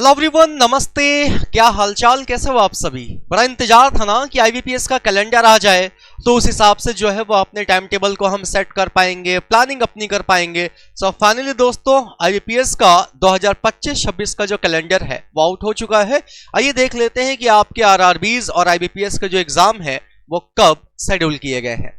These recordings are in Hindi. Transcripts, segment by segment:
हेलो एवरीवन, नमस्ते। क्या हालचाल, कैसे हो आप सभी। बड़ा इंतजार था ना कि आईबीपीएस का कैलेंडर आ जाए तो उस हिसाब से जो है वो अपने टाइम टेबल को हम सेट कर पाएंगे, प्लानिंग अपनी कर पाएंगे। सो फाइनली दोस्तों, आईबीपीएस का 2025-26 का जो कैलेंडर है वो आउट हो चुका है। आइए देख लेते हैं कि आपके आरआरबीज और आईबीपीएस के जो एग्जाम है वो कब शेड्यूल किए गए हैं।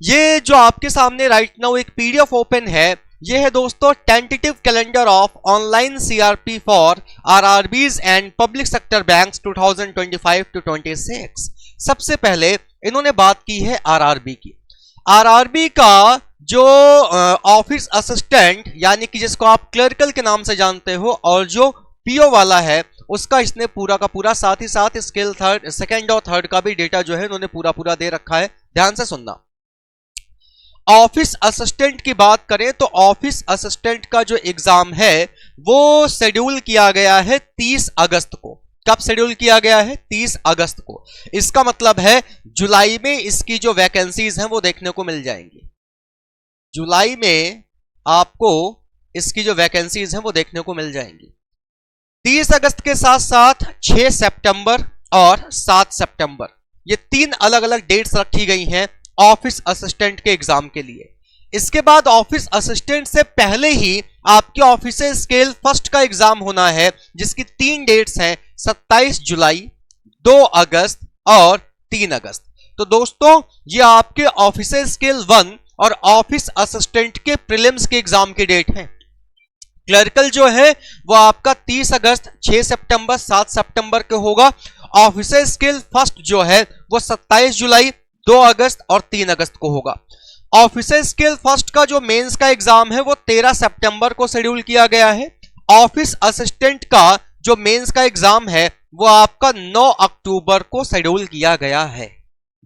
ये जो आपके सामने राइट नाउ एक पीडीएफ ओपन है, ये है दोस्तों tentative calendar of online CRP for RRBs and public sector banks 2025-26। सबसे पहले इन्होंने बात की है आरआरबी की। आरआरबी का जो ऑफिस असिस्टेंट यानी कि जिसको आप क्लर्कल के नाम से जानते हो, और जो पीओ वाला है उसका इसने पूरा का पूरा, साथ ही साथ स्केल थर्ड, सेकेंड और थर्ड का भी डेटा जो है इन्होंने पूरा दे रखा है। ध्यान से सुनना। ऑफिस असिस्टेंट की बात करें तो ऑफिस असिस्टेंट का जो एग्जाम है वो शेड्यूल किया गया है 30 अगस्त को। कब शेड्यूल किया गया है? 30 अगस्त को। इसका मतलब है जुलाई में इसकी जो वैकेंसीज हैं वो देखने को मिल जाएंगी। जुलाई में आपको इसकी जो वैकेंसीज हैं वो देखने को मिल जाएंगी। 30 अगस्त के साथ साथ 6 सितंबर और 7 सितंबर, ये 3 अलग अलग डेट्स रखी गई हैं ऑफिस असिस्टेंट के एग्जाम के लिए। इसके बाद ऑफिस असिस्टेंट से पहले ही आपके ऑफिस स्केल फर्स्ट का एग्जाम होना है, जिसकी 3 डेट्स हैं 27 जुलाई, 2 अगस्त और 3 अगस्त। तो दोस्तों, ये आपके ऑफिस स्केल 1 और ऑफिस असिस्टेंट के प्रीलिम्स के एग्जाम की डेट हैं। क्लर्कल जो है वो आपका 30 अगस्त, 6 सितंबर, 7 सितंबर के होगा। ऑफिस स्केल फर्स्ट जो है वो 27 जुलाई, 2 अगस्त और 3 अगस्त को होगा। ऑफिसर स्केल फर्स्ट का जो मेंस का एग्जाम है वो 13 सितंबर को शेड्यूल किया गया है। ऑफिस असिस्टेंट का जो मेंस का एग्जाम है वो आपका 9 अक्टूबर को शेड्यूल किया गया है।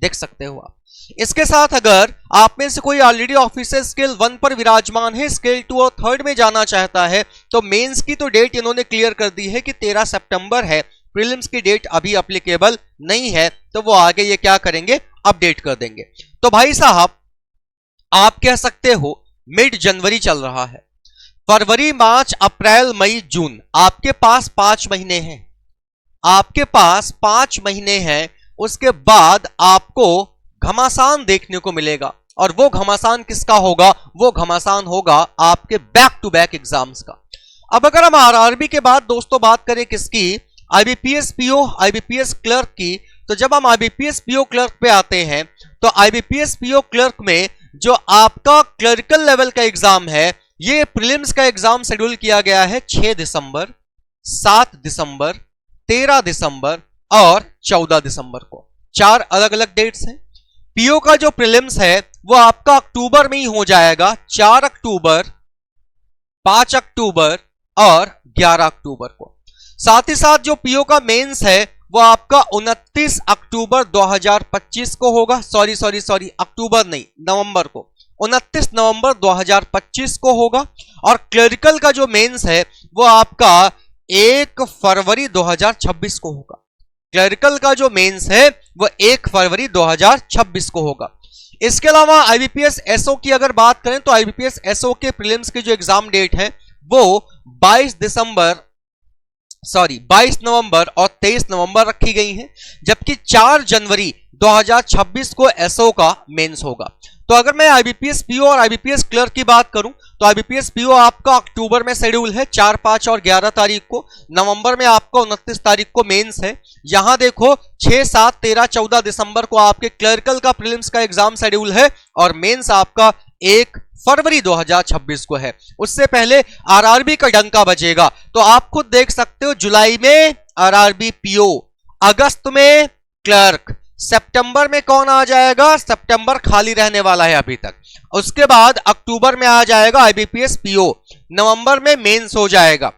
देख सकते हो आप। इसके साथ अगर आप में से कोई ऑलरेडी ऑफिसर स्केल 1 पर विराजमान है, स्केल 2 और 3 में जाना चाहता है, तो मेंस की तो डेट इन्होंने क्लियर कर दी है कि 13 सितंबर है। प्रीलिम्स की डेट अभी एप्लीकेबल नहीं है, तो वो आगे ये क्या करेंगे, अपडेट कर देंगे। तो भाई साहब, आप कह सकते हो मिड जनवरी चल रहा है। फरवरी, मार्च, अप्रैल, मई, जून, आपके पास 5 महीने हैं। आपके पास 5 महीने हैं। उसके बाद आपको घमासान देखने को मिलेगा, और वो घमासान किसका होगा? वो घमासान होगा आपके बैक टू बैक एग्जाम्स का। अब अगर हम आरआरबी के बाद दोस्तों बात करें किसकी, आईबीपीएस पीओ, आईबीपीएस क्लर्क की, तो जब हम आईबीपीएस पीओ क्लर्क पे आते हैं तो आईबीपीएस पीओ क्लर्क में जो आपका क्लर्कल लेवल का एग्जाम है, ये प्रीलिम्स का एग्जाम शेड्यूल किया गया है 6 दिसंबर, 7 दिसंबर, 13 दिसंबर और 14 दिसंबर को। 4 अलग अलग डेट्स हैं। पीओ का जो प्रीलिम्स है वो आपका अक्टूबर में ही हो जाएगा, 4 अक्टूबर, 5 अक्टूबर और 11 अक्टूबर को। साथ ही साथ जो पीओ का मेंस है वो आपका 29 अक्टूबर 2025 को होगा। सॉरी, अक्टूबर नहीं, नवंबर को, 29 नवंबर 2025 को होगा। और क्लरिकल का जो मेंस है वो आपका 1 फरवरी 2026 को होगा। क्लरिकल का जो मेंस है वो 1 फरवरी 2026 को होगा। इसके अलावा आईबीपीएस एसओ की अगर बात करें तो आईबीपीएस एसओ के प्रीलिम्स की जो एग्जाम डेट है वो 22 नवंबर और 23 नवंबर रखी गई है, जबकि 4 जनवरी 2026 को एसओ का मेंस होगा। तो अगर मैं आईबीपीएस पीओ और आईबीपीएस क्लर्क की बात करूं तो आईबीपीएस पीओ आपका अक्टूबर में शेड्यूल है, 4, 5 और 11 तारीख को। नवंबर में आपका 29 तारीख को मेंस है। यहां देखो 6, 7, 13, 14 दिसंबर को आपके क्लर्कल का प्रीलिम्स का एग्जाम शेड्यूल है, और मेंस आपका 1 फरवरी 2026 को है। उससे पहले आरआरबी का डंका बजेगा। तो आप खुद देख सकते हो, जुलाई में आरआरबी पीओ, अगस्त में क्लर्क, सितंबर में कौन आ जाएगा? सितंबर खाली रहने वाला है अभी तक। उसके बाद अक्टूबर में आ जाएगा आईबीपीएस पीओ, नवंबर में मेंस हो जाएगा।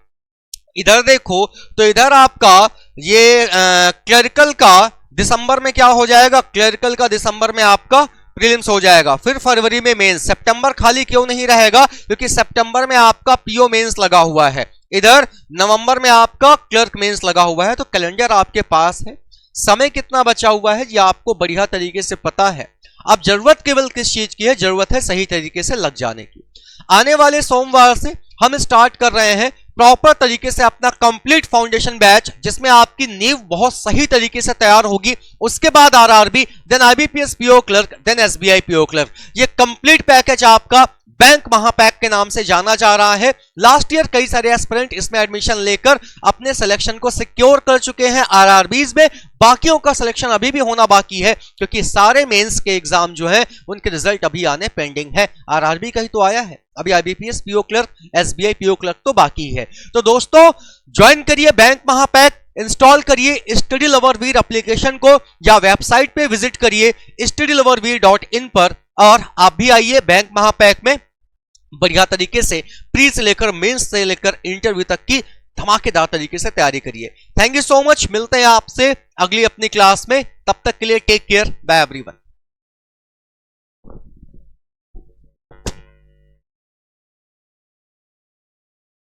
इधर देखो तो इधर आपका ये क्लरिकल का दिसंबर में क्या हो जाएगा? क्लरिकल का दिसंबर में आपका प्रीलिम्स हो जाएगा। फिर फरवरी में मेंस। सितंबर खाली क्यों नहीं रहेगा? क्योंकि सितंबर में आपका पीओ मेंस लगा हुआ है, इधर नवंबर में आपका क्लर्क मेंस लगा हुआ है। तो कैलेंडर आपके पास है। समय कितना बचा हुआ है ये आपको बढ़िया तरीके से पता है। अब जरूरत केवल किस चीज की है? जरूरत है सही तरीके से लग जाने की। आने वाले सोमवार से हम स्टार्ट कर रहे हैं प्रॉपर तरीके से अपना कंप्लीट फाउंडेशन बैच, जिसमें आपकी नींव बहुत सही तरीके से तैयार होगी, उसके बाद RRB, then IBPS PO clerk, then SBI PO clerk, ये कंप्लीट पैकेज आपका बैंक महापैक के नाम से जाना जा रहा है। लास्ट ईयर कई सारे एस्पिरेंट इसमें एडमिशन लेकर अपने सिलेक्शन को सिक्योर कर चुके हैं आरआरबीज में। बाकियों का सिलेक्शन अभी भी होना बाकी है, क्योंकि सारे मेंस के एग्जाम जो है उनके रिजल्ट अभी आने पेंडिंग है। आरआरबी का ही तो आया है, अभी IBPS PO clerk, SBI PO clerk तो बाकी है। तो दोस्तों ज्वाइन करिए बैंक महापैक, इंस्टॉल करिए स्टडी लवर वीर एप्लीकेशन को, या वेबसाइट पे विजिट करिए studyloverveer.in पर, और आप भी आइए बैंक महापैक में बढ़िया तरीके से प्री से लेकर मेंस से लेकर इंटरव्यू तक की धमाकेदार तरीके से तैयारी करिए। थैंक यू सो मच, मिलते हैं आपसे अगली अपनी क्लास में, तब तक के लिए टेक केयर, बाय एवरीवन।